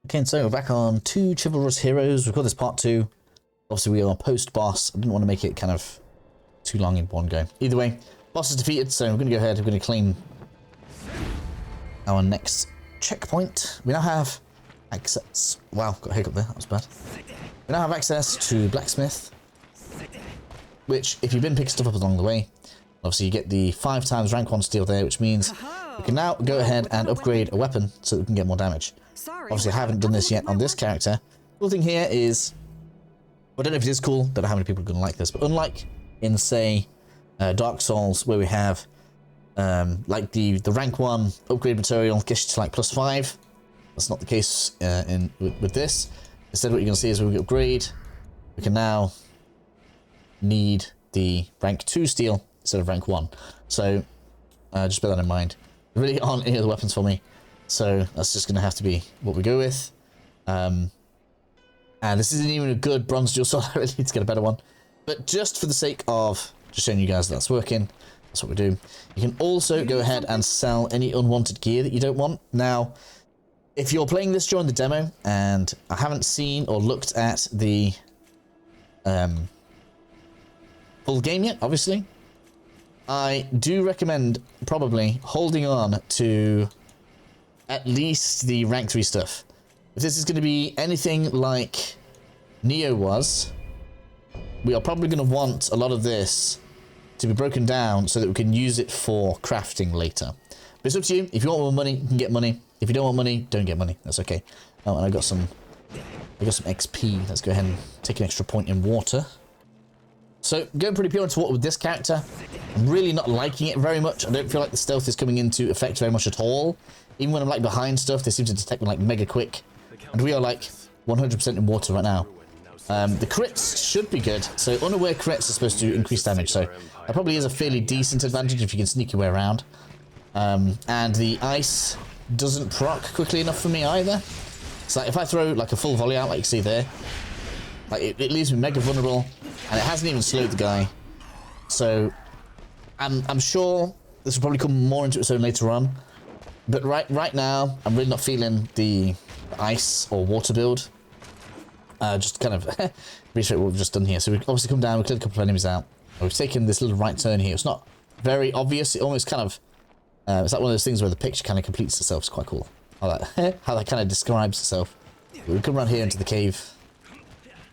Okay, so we're back on Two Chivalrous Heroes. We've got this part 2. Obviously, we are post-boss. I didn't want to make it kind of too long in one go. Either way, boss is defeated, so we're going to go ahead. We're going to claim our next checkpoint. We now have access. Wow, got a hiccup there. That was bad. We now have access to Blacksmith, which, if you've been picking stuff up along the way, obviously you get the 5 times rank 1 steel there, which means we can now go ahead and upgrade a weapon so that we can get more damage. Obviously, I haven't done this yet on this character. Cool thing here is, I don't know if it is cool, don't know how many people are going to like this, but unlike in, say, Dark Souls, where we have like the rank 1 upgrade material gets you to like +5, that's not the case with this. Instead, what you're going to see is when we upgrade, we can now need the rank 2 steel instead of rank 1. So just bear that in mind. There really aren't any other weapons for me, so that's just going to have to be what we go with. And this isn't even a good bronze dual sword. I really need to get a better one. But just for the sake of just showing you guys that's working, that's what we do. You can also go ahead and sell any unwanted gear that you don't want. Now, if you're playing this during the demo, and I haven't seen or looked at the full game yet, obviously, I do recommend probably holding on to at least the rank 3 stuff. If this is going to be anything like Nioh was, we are probably going to want a lot of this to be broken down so that we can use it for crafting later. But it's up to you. If you want more money, you can get money. If you don't want money, don't get money. That's okay. Oh, and I got some XP. Let's go ahead and take an extra point in water. So, going pretty pure into water with this character. I'm really not liking it very much. I don't feel like the stealth is coming into effect very much at all. Even when I'm like behind stuff, they seem to detect me like mega quick. And we are like 100% in water right now. The crits should be good. So unaware crits are supposed to increase damage. So that probably is a fairly decent advantage if you can sneak your way around. And the ice doesn't proc quickly enough for me either. So like if I throw like a full volley out like you see there, like it leaves me mega vulnerable. And it hasn't even slowed the guy. So I'm sure this will probably come more into its own later on. But right now, I'm really not feeling the ice or water build. Just kind of reiterate what we've just done here. So we've obviously come down, we cleared a couple of enemies out. We've taken this little right turn here. It's not very obvious. It almost kind of, it's like one of those things where the picture kind of completes itself. It's quite cool. How that kind of describes itself. We come around here into the cave.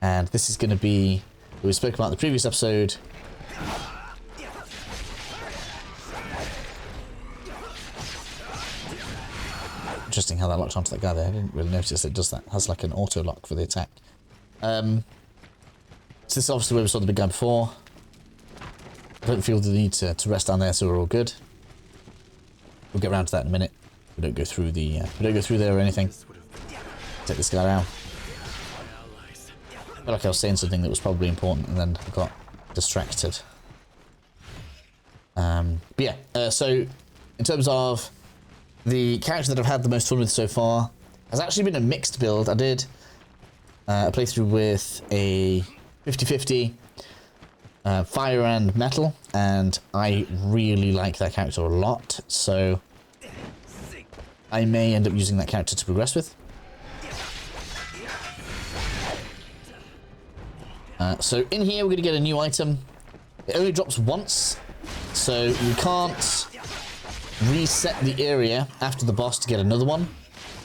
And this is going to be, we spoke about in the previous episode. Interesting how that locked onto that guy there. I didn't really notice it does that. It has like an auto lock for the attack. So this is obviously where we saw the big guy before. I don't feel the need to rest down there, so we're all good. We'll get around to that in a minute. We don't go through the we don't go through there or anything. Take this guy out. I feel like I was saying something that was probably important and then I got distracted. But yeah, so in terms of the character that I've had the most fun with so far has actually been a mixed build. I did a playthrough with a 50-50 fire and metal, and I really like that character a lot, so I may end up using that character to progress with. So in here we're going to get a new item. It only drops once, so we can't reset the area after the boss to get another one.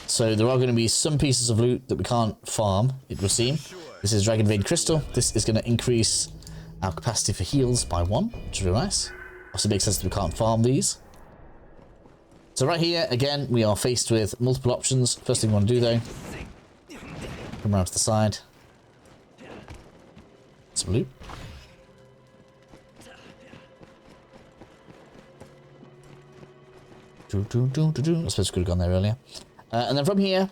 So there are going to be some pieces of loot that we can't farm, it will seem. This is Dragon Vein Crystal. This is going to increase our capacity for heals by 1, which is really nice. Also makes sense that we can't farm these. So right here, again, we are faced with multiple options. First thing we want to do though, come around to the side. Some loot. I suppose we could have gone there earlier. And then from here,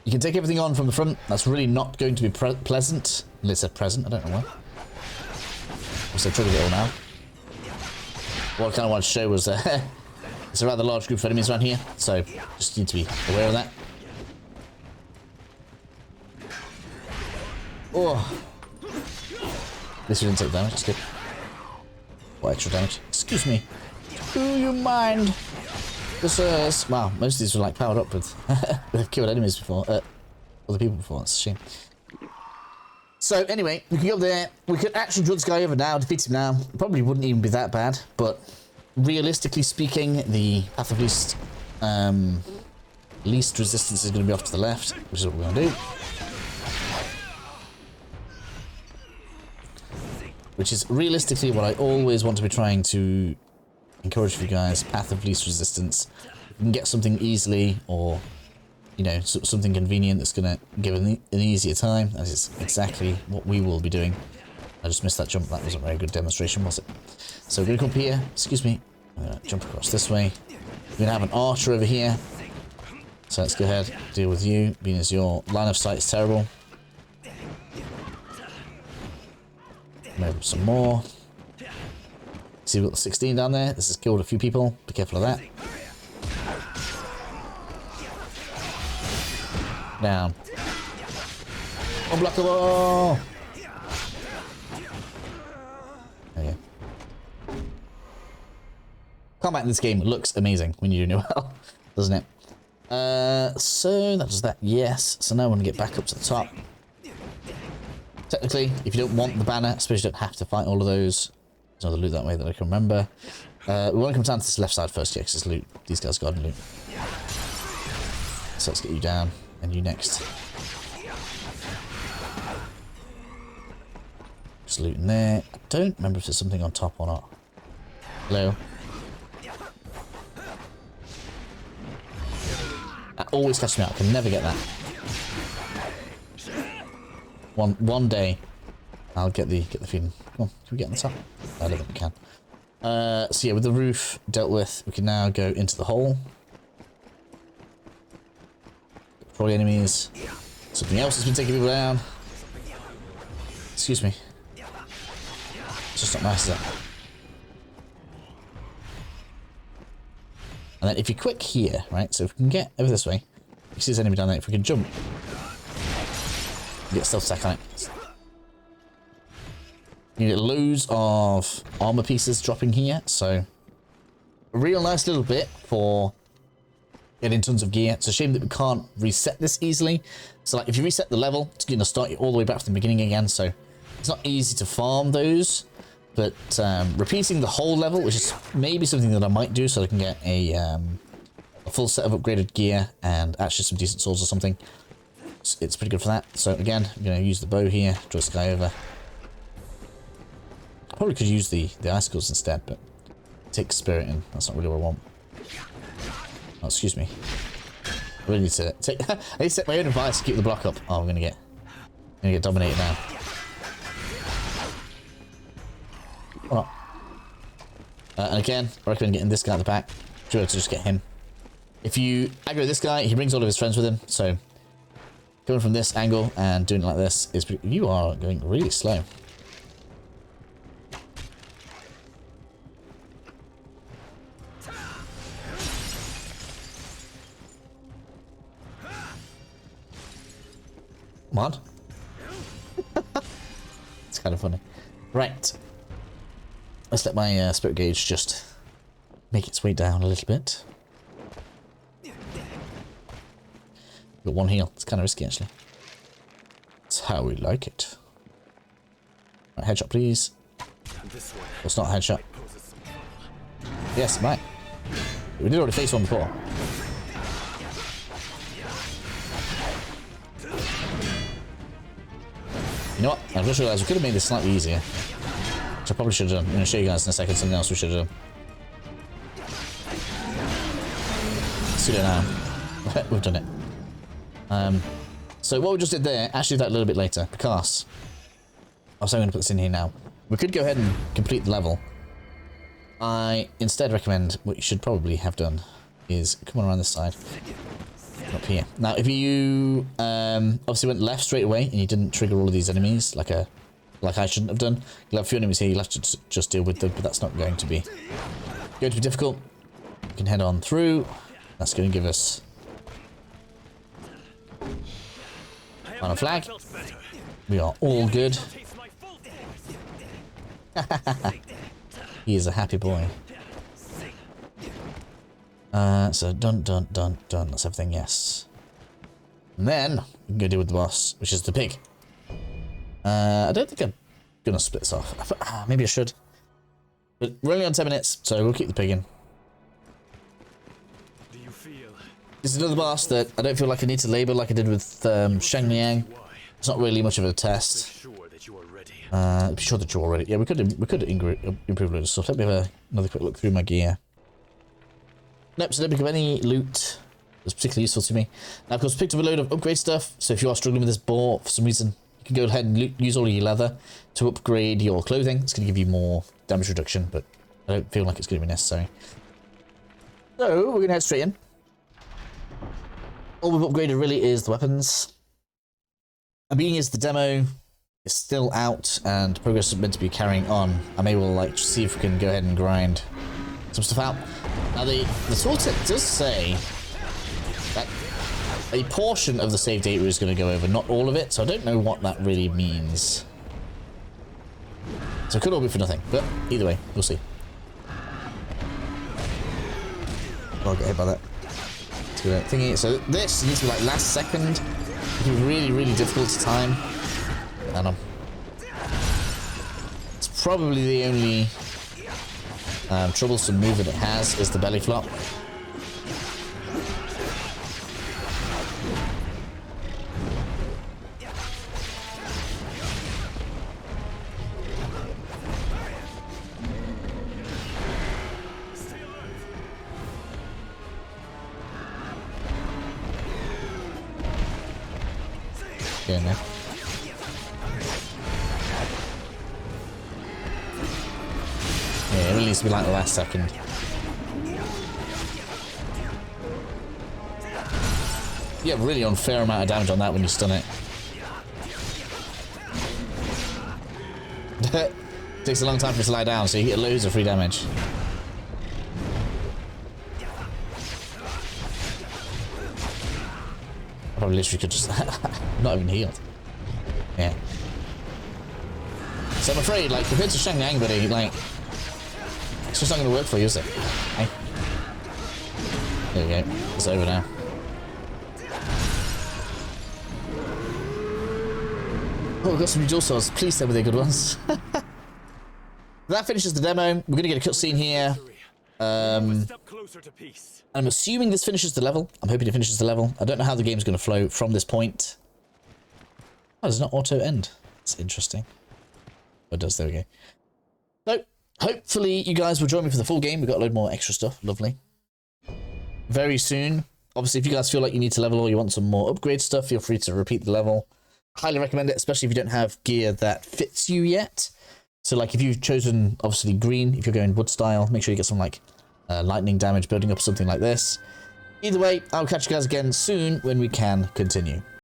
you can take everything on from the front. That's really not going to be pleasant. Unless it's present, I don't know why. So I triggered it all now. What I kind of wanted to show was it's a rather large group of enemies around here, so just need to be aware of that. Oh. At least we didn't take damage, that's good. What extra damage? Excuse me. Do you mind? The soars. Wow, most of these were like powered up with. They've killed enemies before. Other people before. That's a shame. So anyway, we can go up there. We could actually draw this guy over now, defeat him now. Probably wouldn't even be that bad, but realistically speaking, the path of least resistance is going to be off to the left, which is what we're going to do. Which is realistically what I always want to be trying to encourage for you guys. Path of least resistance. You can get something easily, or you know, something convenient that's going to give an easier time. That is exactly what we will be doing. I just missed that jump. That wasn't a very good demonstration, was it? So we're going to come up here. Excuse me. I'm going to jump across this way. We're going to have an archer over here. So let's go ahead, deal with you, being as your line of sight is terrible. Maybe some more. See, we've got 16 down there. This has killed a few people. Be careful of that. Down. Unblockable! There you go. Combat in this game looks amazing when you do it well, doesn't it? So that does that, yes. So now I want to get back up to the top. Technically, if you don't want the banner, I suppose you don't have to fight all of those. There's another loot that way that I can remember. We want to come down to this left side first, yeah, because there's loot. These guys got loot. So let's get you down, and you next. Just loot in there. I don't remember if there's something on top or not. Hello? That always catches me out. I can never get that. One day, I'll get the feeling. Come on, can we get on the top? I don't think we can. So yeah, with the roof dealt with, we can now go into the hole. Probably enemies. Something else has been taking people down. Excuse me. It's just not nice, is it? And then if you click here, right, so if we can get over this way, you see there's enemy down there, if we can jump, you get stealth attack on it. You get loads of armor pieces dropping here, so a real nice little bit for getting tons of gear. It's a shame that we can't reset this easily. So like if you reset the level, it's going to start you all the way back from the beginning again, so it's not easy to farm those. But repeating the whole level, which is maybe something that I might do so I can get a full set of upgraded gear and actually some decent swords or something. It's pretty good for that. So again, I'm going to use the bow here, draw this guy over. I probably could use the icicles instead, but take spirit in. That's not really what I want. Oh, excuse me. I really need to take. I need to set my own advice to keep the block up. Oh, I'm going to get dominated now. Or not. And again, I recommend getting this guy at the back. To just get him. If you aggro this guy, he brings all of his friends with him. So coming from this angle and doing it like this is you are going really slow. Come on. It's kind of funny. Right. Let's let my spirit gauge just make its way down a little bit. Got one heal. It's kind of risky, actually. That's how we like it. Right, headshot, please. Well, it's not a headshot. Yes, it might. We did already face one before. You know what? I just realised we could have made this slightly easier. Which I probably should have done. I'm going to show you guys in a second something else we should have done. Let's do it now. We've done it. So what we just did there, actually that a little bit later, because I'm going to put this in here now. We could go ahead and complete the level. I instead recommend what you should probably have done is come on around this side. Up here. Now if you obviously went left straight away and you didn't trigger all of these enemies like I shouldn't have done, you'll have a few enemies here, you'll have to just deal with them, but that's not going to be difficult. You can head on through. That's going to give us on a flag. We are all good. He is a happy boy. So done. That's everything, yes. And then we can go deal with the boss, which is the pig. I don't think I'm gonna split this off. Maybe I should. But we're only on 10 minutes, so we'll keep the pig in. Do you feel? This is another boss that I don't feel like I need to labor like I did with Shang Liang. It's not really much of a test. Be sure that you are ready. Be sure that you're ready. Yeah, we could improve a little stuff. Let me have another quick look through my gear. Nope, so don't pick up any loot that's particularly useful to me. Now, of course, picked up a load of upgrade stuff. So if you are struggling with this boar for some reason, you can go ahead and use all of your leather to upgrade your clothing. It's going to give you more damage reduction, but I don't feel like it's going to be necessary. So we're going to head straight in. All we've upgraded really is the weapons. And being as the demo is still out and progress is meant to be carrying on, I'm able to like see if we can go ahead and grind some stuff out. Now the tooltip does say that a portion of the save data is going to go over, not all of it, so I don't know what that really means. So it could all be for nothing, but either way, we'll see. I'll get hit by that. Thingy. So this needs to be like last second. It can be really, really difficult to time. And it's probably the only troublesome move that it has is the belly flop. Get in there. Yeah, it really needs to be like the last second. You get a really unfair amount of damage on that when you stun it. Takes a long time for it to lie down, so you get loads of free damage. I probably literally could just not even healed. Yeah. So I'm afraid, like, compared to Shang Yang, buddy, like, it's just not going to work for you, is it? Hey. There we go. It's over now. Oh, we've got some new dual swords. Please tell me they're good ones. That finishes the demo. We're going to get a cutscene here. I'm assuming this finishes the level. I'm hoping it finishes the level. I don't know how the game's going to flow from this point. Oh, does it not auto end? It's interesting. Oh, it does. There we go. So, hopefully you guys will join me for the full game. We've got a load more extra stuff. Lovely. Very soon. Obviously, if you guys feel like you need to level or you want some more upgrade stuff, feel free to repeat the level. Highly recommend it, especially if you don't have gear that fits you yet. So, like, if you've chosen, obviously, green, if you're going wood style, make sure you get some, like, lightning damage building up something like this. Either way, I'll catch you guys again soon when we can continue.